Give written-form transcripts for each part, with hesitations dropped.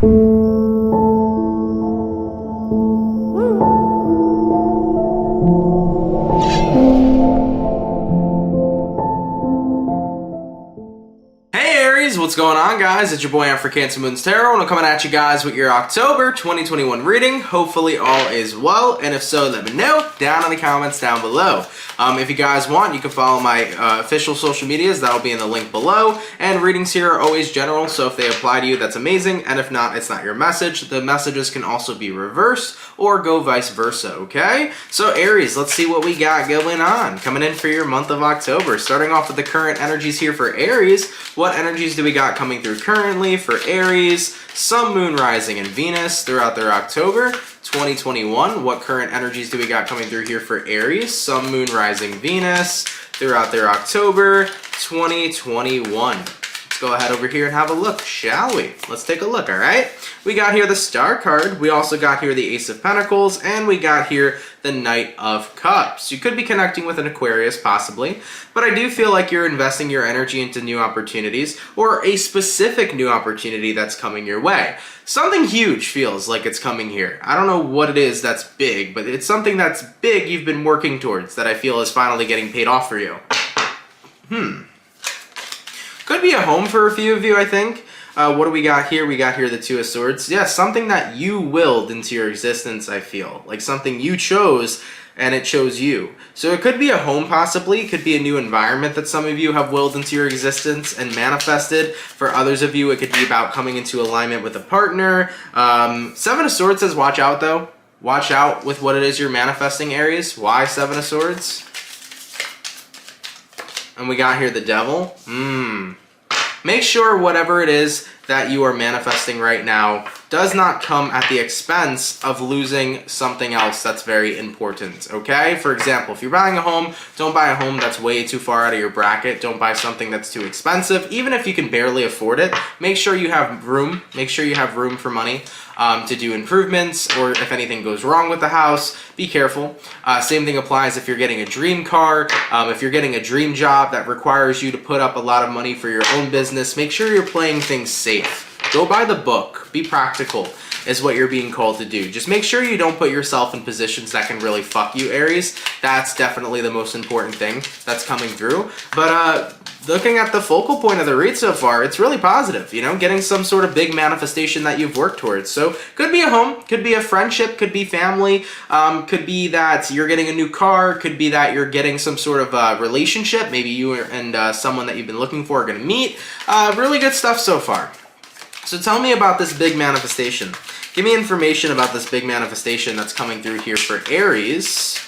What's going on, guys? It's your boy for CancerMoonsTarot, and I'm coming at you guys with your October 2021 reading. Hopefully all is well, and if so, let me know down in the comments down below. If you guys want, you can follow my official social medias. That'll be in the link below, and readings here are always general, so if they apply to you, that's amazing, and if not, it's not your message. The messages can also be reversed or go vice versa, okay? So Aries, let's see what we got going on. Coming in for your month of October. Starting off with the current energies here for Aries. What energies do we got coming through currently for Aries, Sun, Moon, Rising, and Venus throughout their October 2021? What current energies do we got coming through here for Aries, Sun, Moon, Rising, Venus throughout their October 2021? Let's go ahead over here and have a look, shall we? Let's take a look, all right? We got here the Star card, we also got here the Ace of Pentacles, and we got here the Knight of Cups. You could be connecting with an Aquarius, possibly, but I do feel like you're investing your energy into new opportunities, or a specific new opportunity that's coming your way. Something huge feels like it's coming here. I don't know what it is that's big, but it's something that's big you've been working towards that I feel is finally getting paid off for you. Could be a home for a few of you, I think. What do we got here? We got here the Two of Swords. Yeah, something that you willed into your existence, I feel. Like something you chose and it chose you. So it could be a home possibly. It could be a new environment that some of you have willed into your existence and manifested. For others of you, it could be about coming into alignment with a partner. Seven of Swords says watch out though. Watch out with what it is you're manifesting, Aries. Why Seven of Swords? And we got here the Devil. Make sure whatever it is that you are manifesting right now does not come at the expense of losing something else that's very important, okay? For example, if you're buying a home, don't buy a home that's way too far out of your bracket. Don't buy something that's too expensive. Even if you can barely afford it, make sure you have room. Make sure you have room for money to do improvements, or if anything goes wrong with the house, be careful. Same thing applies if you're getting a dream car, if you're getting a dream job that requires you to put up a lot of money for your own business. Make sure you're playing things safe. Go by the book. Be practical is what you're being called to do. Just make sure you don't put yourself in positions that can really fuck you, Aries. That's definitely the most important thing that's coming through. But looking at the focal point of the read so far, it's really positive, you know, getting some sort of big manifestation that you've worked towards. So could be a home, could be a friendship, could be family, could be that you're getting a new car, could be that you're getting some sort of relationship. Maybe you and someone that you've been looking for are going to meet. Really good stuff so far. So tell me about this big manifestation. Give me information about this big manifestation that's coming through here for Aries.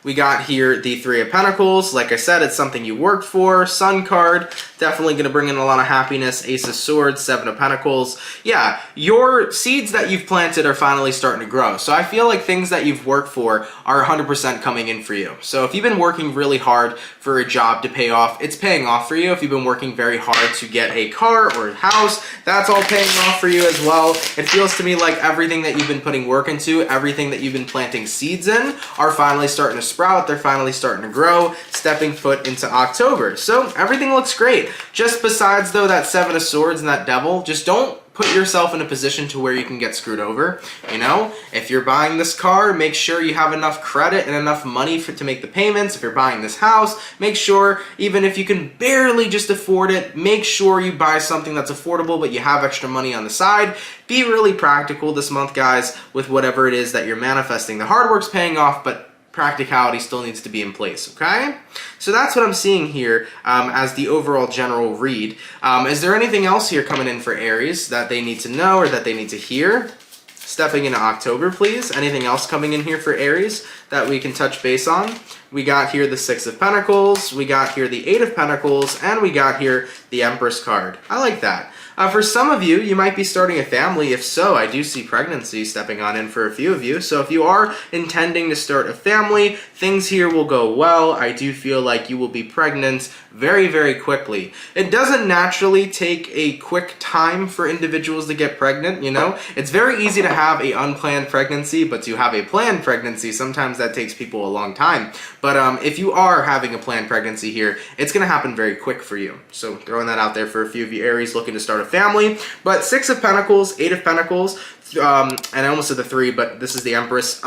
We got here the Three of Pentacles. Like I said, it's something you worked for. Sun card, definitely going to bring in a lot of happiness. Ace of Swords, Seven of Pentacles. Yeah, your seeds that you've planted are finally starting to grow. So I feel like things that you've worked for are 100% coming in for you. So if you've been working really hard for a job to pay off, it's paying off for you. If you've been working very hard to get a car or a house, that's all paying off for you as well. It feels to me like everything that you've been putting work into, everything that you've been planting seeds in, are finally starting to sprout. They're finally starting to grow, stepping foot into October. So everything looks great. Just besides though that Seven of Swords and that Devil, just don't put yourself in a position to where you can get screwed over. You know, if you're buying this car, make sure you have enough credit and enough money to make the payments. If you're buying this house, make sure, even if you can barely just afford it, make sure you buy something that's affordable but you have extra money on the side. Be really practical this month, guys, with whatever it is that you're manifesting. The hard work's paying off, but practicality still needs to be in place, okay? So that's what I'm seeing here as the overall general read. Is there anything else here coming in for Aries that they need to know or that they need to hear? Stepping into October, please. Anything else coming in here for Aries that we can touch base on? We got here the Six of Pentacles, we got here the Eight of Pentacles, and we got here the Empress card. I like that. For some of you, you might be starting a family. If so, I do see pregnancy stepping on in for a few of you. So if you are intending to start a family, things here will go well. I do feel like you will be pregnant very, very quickly. It doesn't naturally take a quick time for individuals to get pregnant, you know? It's very easy to have an unplanned pregnancy, but to have a planned pregnancy, sometimes that takes people a long time. But if you are having a planned pregnancy here, it's going to happen very quick for you. So throwing that out there for a few of you Aries looking to start a family. But Six of Pentacles, Eight of Pentacles, and I almost said the 3, but this is the Empress.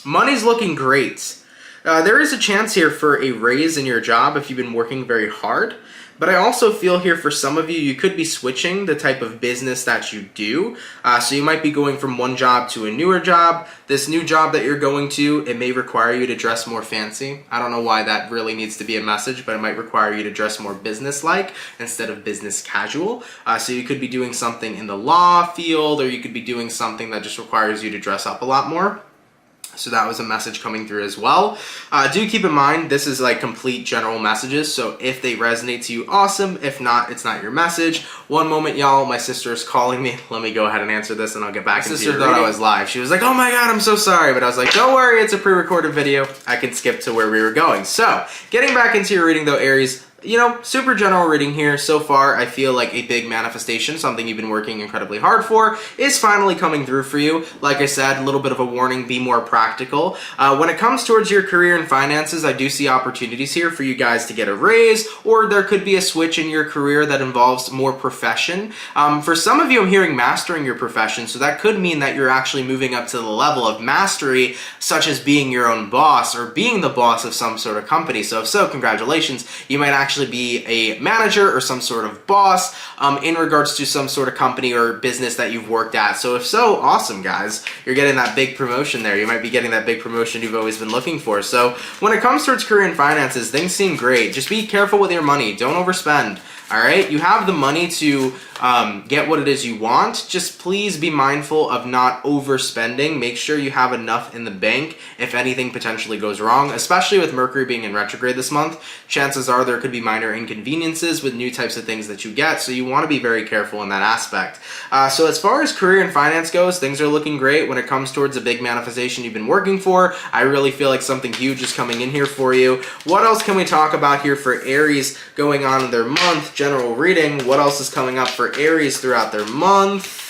Money's looking great. There is a chance here for a raise in your job if you've been working very hard. But I also feel here for some of you, you could be switching the type of business that you do. So you might be going from one job to a newer job. This new job that you're going to, it may require you to dress more fancy. I don't know why that really needs to be a message, but it might require you to dress more business-like instead of business casual. So you could be doing something in the law field, or you could be doing something that just requires you to dress up a lot more. So that was a message coming through as well. Do keep in mind, this is like complete general messages. So if they resonate to you, awesome. If not, it's not your message. One moment, y'all, my sister is calling me. Let me go ahead and answer this and I'll get back into your reading. My sister thought I was live. She was like, oh my God, I'm so sorry. But I was like, don't worry, it's a pre-recorded video. I can skip to where we were going. So getting back into your reading though, Aries, you know, super general reading here. So far, I feel like a big manifestation, something you've been working incredibly hard for, is finally coming through for you. Like I said, a little bit of a warning, be more practical. When it comes towards your career and finances, I do see opportunities here for you guys to get a raise, or there could be a switch in your career that involves more profession. For some of you, I'm hearing mastering your profession, so that could mean that you're actually moving up to the level of mastery, such as being your own boss or being the boss of some sort of company. So if so, congratulations. You might actually be a manager or some sort of boss in regards to some sort of company or business that you've worked at. So if so, awesome, guys. You're getting that big promotion there. You might be getting that big promotion you've always been looking for. So when it comes towards career and finances, things seem great. Just be careful with your money. Don't overspend. All right, you have the money to get what it is you want. Just please be mindful of not overspending. Make sure you have enough in the bank if anything potentially goes wrong, especially with Mercury being in retrograde this month. Chances are there could be minor inconveniences with new types of things that you get, so you want to be very careful in that aspect. So as far as career and finance goes, things are looking great. When it comes towards a big manifestation you've been working for, I really feel like something huge is coming in here for you. What else can we talk about here for Aries going on in their month? General reading. What else is coming up for Aries throughout their month?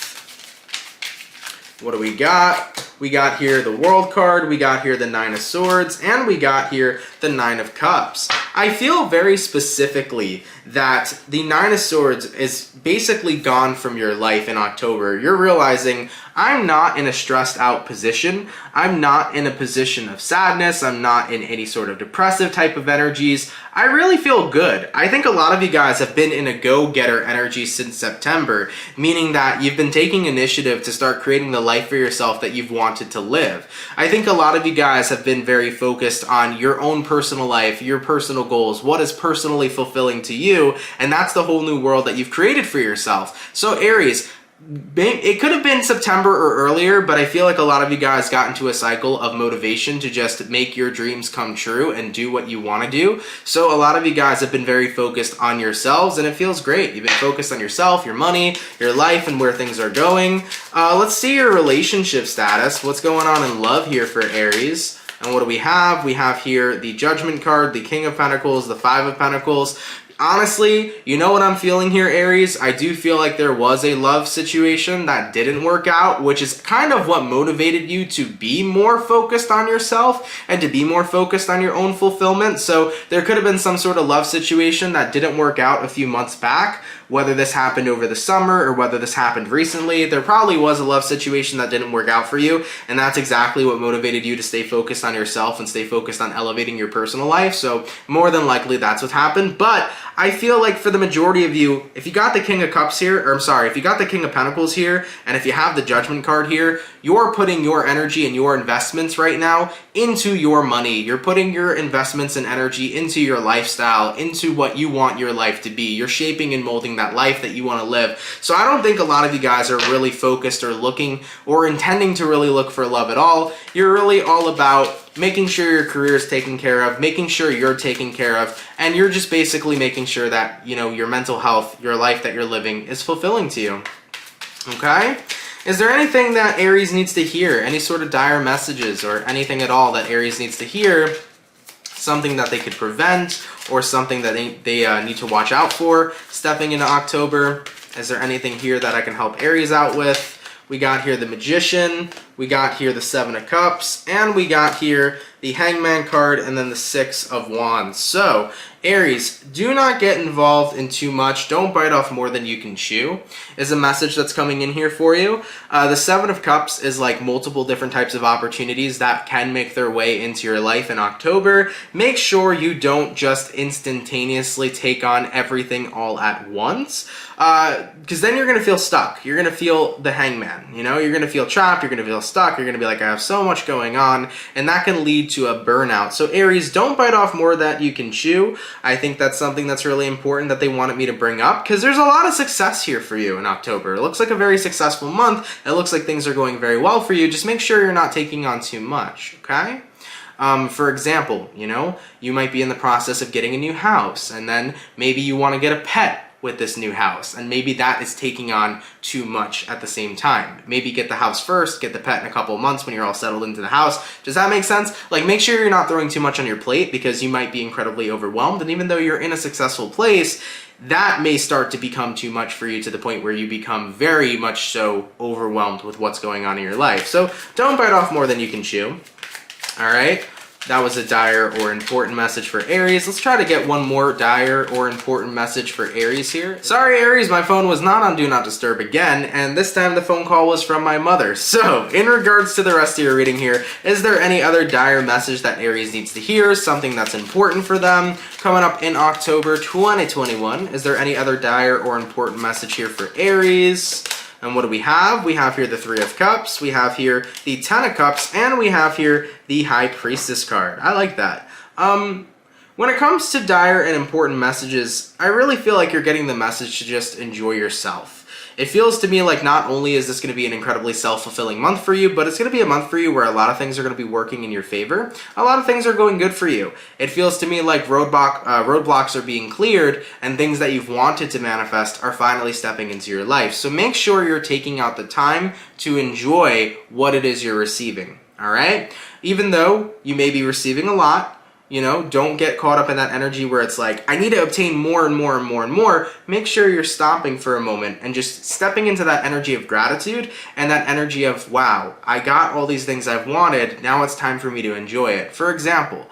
What do we got? We got here the World card, we got here the Nine of Swords, and we got here the Nine of Cups. I feel very specifically that the Nine of Swords is basically gone from your life in October. You're realizing, I'm not in a stressed out position. I'm not in a position of sadness. I'm not in any sort of depressive type of energies. I really feel good. I think a lot of you guys have been in a go-getter energy since September, meaning that you've been taking initiative to start creating the life for yourself that you've wanted to live. I think a lot of you guys have been very focused on your own personal life, your personal goals, what is personally fulfilling to you, and that's the whole new world that you've created for yourself. So Aries, it could have been September or earlier, but I feel like a lot of you guys got into a cycle of motivation to just make your dreams come true and do what you want to do. So a lot of you guys have been very focused on yourselves, and it feels great. You've been focused on yourself, your money, your life, and where things are going. Let's see your relationship status. What's going on in love here for Aries? And what do we have? We have here the Judgment card, the King of Pentacles, the Five of Pentacles. Honestly, you know what I'm feeling here, Aries? I do feel like there was a love situation that didn't work out, which is kind of what motivated you to be more focused on yourself and to be more focused on your own fulfillment. So there could have been some sort of love situation that didn't work out a few months back. Whether this happened over the summer or whether this happened recently, there probably was a love situation that didn't work out for you, and that's exactly what motivated you to stay focused on yourself and stay focused on elevating your personal life. So more than likely that's what happened. But I feel like for the majority of you, if you got the King of Cups here, or I'm sorry, if you got the King of Pentacles here, and if you have the Judgment card here, you're putting your energy and your investments right now into your money. You're putting your investments and energy into your lifestyle, into what you want your life to be. You're shaping and molding that life that you want to live. So I don't think a lot of you guys are really focused or looking or intending to really look for love at all. You're really all about making sure your career is taken care of, making sure you're taken care of, and you're just basically making sure that, you know, your mental health, your life that you're living is fulfilling to you. Okay? Is there anything that Aries needs to hear? Any sort of dire messages or anything at all that Aries needs to hear? Something that they could prevent or something that they need to watch out for stepping into October? Is there anything here that I can help Aries out with? We got here the Magician, we got here the Seven of Cups, and we got here the Hangman card and then the Six of Wands. So Aries, do not get involved in too much. Don't bite off more than you can chew is a message that's coming in here for you. The Seven of Cups is like multiple different types of opportunities that can make their way into your life in October. Make sure you don't just instantaneously take on everything all at once, because then you're going to feel stuck. You're going to feel the hangman, you know? You're going to feel trapped, you're going to feel stuck, you're going to be like, I have so much going on, and that can lead to a burnout. So Aries, don't bite off more than you can chew. I think that's something that's really important that they wanted me to bring up, because there's a lot of success here for you in October. It looks like a very successful month. It looks like things are going very well for you. Just make sure you're not taking on too much, okay? For example, you know, you might be in the process of getting a new house, and then maybe you want to get a pet with this new house, and maybe that is taking on too much at the same time. Maybe get the house first, get the pet in a couple of months when you're all settled into the house. Does that make sense? Like, make sure you're not throwing too much on your plate, because you might be incredibly overwhelmed, and even though you're in a successful place, that may start to become too much for you, to the point where you become very much so overwhelmed with what's going on in your life. So don't bite off more than you can chew. All right? That was a dire or important message for Aries. Let's try to get one more dire or important message for Aries here. Sorry, Aries, my phone was not on Do Not Disturb again, and this time the phone call was from my mother. So, in regards to the rest of your reading here, is there any other dire message that Aries needs to hear? Something that's important for them coming up in October 2021? Is there any other dire or important message here for Aries? And what do we have? We have here the Three of Cups, we have here the Ten of Cups, and we have here the High Priestess card. I like that. When it comes to dire and important messages, I really feel like you're getting the message to just enjoy yourself. It feels to me like not only is this going to be an incredibly self-fulfilling month for you, but it's going to be a month for you where a lot of things are going to be working in your favor. A lot of things are going good for you. It feels to me like roadblocks are being cleared, and things that you've wanted to manifest are finally stepping into your life. So make sure you're taking out the time to enjoy what it is you're receiving, all right? Even though you may be receiving a lot, you know, don't get caught up in that energy where it's like, I need to obtain more and more and more and more. Make sure you're stopping for a moment and just stepping into that energy of gratitude and that energy of, wow, I got all these things I've wanted. Now it's time for me to enjoy it. For example,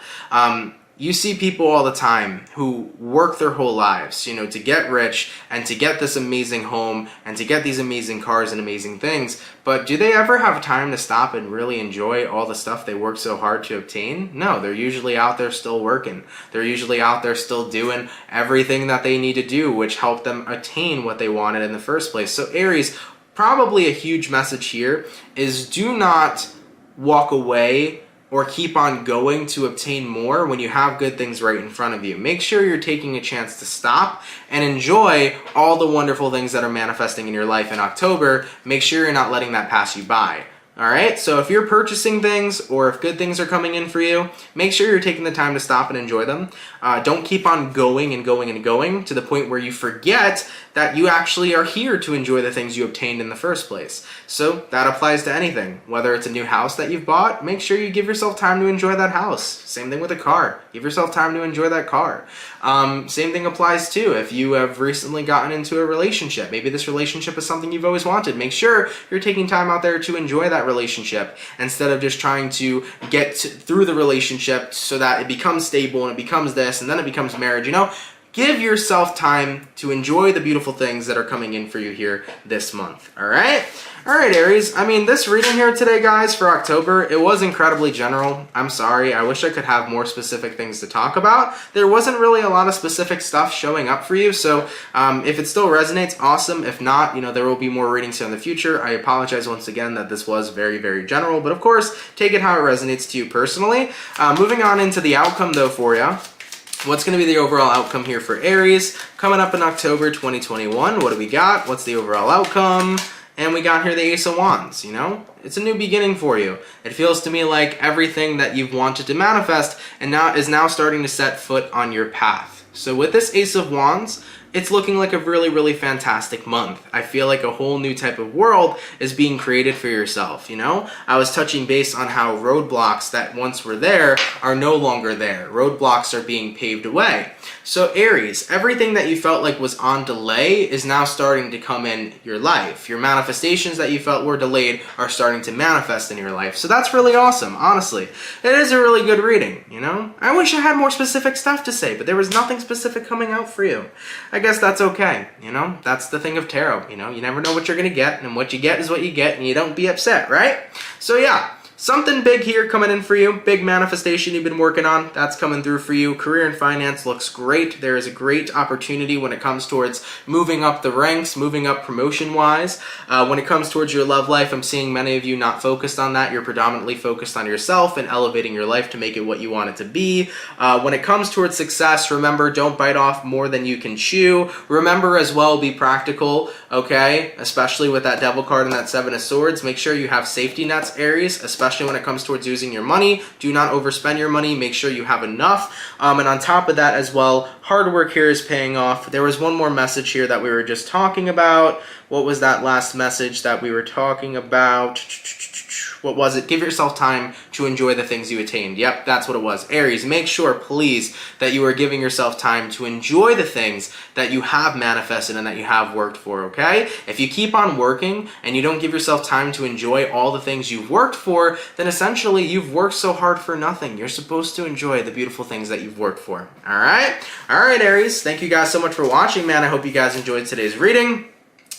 you see people all the time who work their whole lives, you know, to get rich and to get this amazing home and to get these amazing cars and amazing things. But do they ever have time to stop and really enjoy all the stuff they worked so hard to obtain? No, they're usually out there still working. They're usually out there still doing everything that they need to do, which helped them attain what they wanted in the first place. So Aries, probably a huge message here is do not walk away or keep on going to obtain more when you have good things right in front of you. Make sure you're taking a chance to stop and enjoy all the wonderful things that are manifesting in your life in October. Make sure you're not letting that pass you by. All right, so if you're purchasing things or if good things are coming in for you, make sure you're taking the time to stop and enjoy them. Don't keep on going and going and going to the point where you forget that you actually are here to enjoy the things you obtained in the first place. So that applies to anything. Whether it's a new house that you've bought, make sure you give yourself time to enjoy that house. Same thing with a car. Give yourself time to enjoy that car. Same thing applies too if you have recently gotten into a relationship. Maybe this relationship is something you've always wanted. Make sure you're taking time out there to enjoy that relationship instead of just trying to get through the relationship so that it becomes stable and it becomes this and then it becomes marriage, you know? Give yourself time to enjoy the beautiful things that are coming in for you here this month, all right? All right, Aries, I mean, this reading here today, guys, for October, it was incredibly general. I'm sorry, I wish I could have more specific things to talk about. There wasn't really a lot of specific stuff showing up for you, so if it still resonates, awesome. If not, you know, there will be more readings here in the future. I apologize once again that this was very, very general, but of course, take it how it resonates to you personally. Moving on into the outcome, though, for you. What's going to be the overall outcome here for Aries coming up in October 2021? What do we got? What's the overall outcome? And we got here the Ace of Wands, you know? It's a new beginning for you. It feels to me like everything that you've wanted to manifest and now is now starting to set foot on your path. So with this Ace of Wands, it's looking like a really, really fantastic month. I feel like a whole new type of world is being created for yourself, you know? I was touching base on how roadblocks that once were there are no longer there. Roadblocks are being paved away. So Aries, everything that you felt like was on delay is now starting to come in your life. Your manifestations that you felt were delayed are starting to manifest in your life. So that's really awesome, honestly. It is a really good reading, you know? I wish I had more specific stuff to say, but there was nothing specific coming out for you. I guess that's okay, you know? That's the thing of tarot, you know? You never know what you're gonna get, and what you get is what you get, and you don't be upset, right? So yeah. Something big here coming in for you. Big manifestation you've been working on. That's coming through for you. Career and finance looks great. There is a great opportunity when it comes towards moving up the ranks, moving up promotion-wise. When it comes towards your love life, I'm seeing many of you not focused on that. You're predominantly focused on yourself and elevating your life to make it what you want it to be. When it comes towards success, remember, don't bite off more than you can chew. Remember as well, be practical, okay? Especially with that Devil card and that Seven of Swords. Make sure you have safety nets, Aries, especially when it comes towards using your money. Do not overspend your money. Make sure you have enough. And on top of that as well, hard work here is paying off. There was one more message here that we were just talking about. What was that last message that we were talking about? What was it? Give yourself time to enjoy the things you attained. Yep, that's what it was. Aries, make sure, please, that you are giving yourself time to enjoy the things that you have manifested and that you have worked for, okay? If you keep on working and you don't give yourself time to enjoy all the things you've worked for, then essentially you've worked so hard for nothing. You're supposed to enjoy the beautiful things that you've worked for, all right? All right, Aries, thank you guys so much for watching, man. I hope you guys enjoyed today's reading.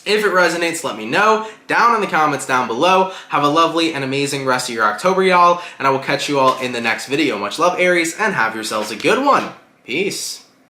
If it resonates, let me know down in the comments down below. Have a lovely and amazing rest of your October, y'all, and I will catch you all in the next video. Much love, Aries, and have yourselves a good one. Peace.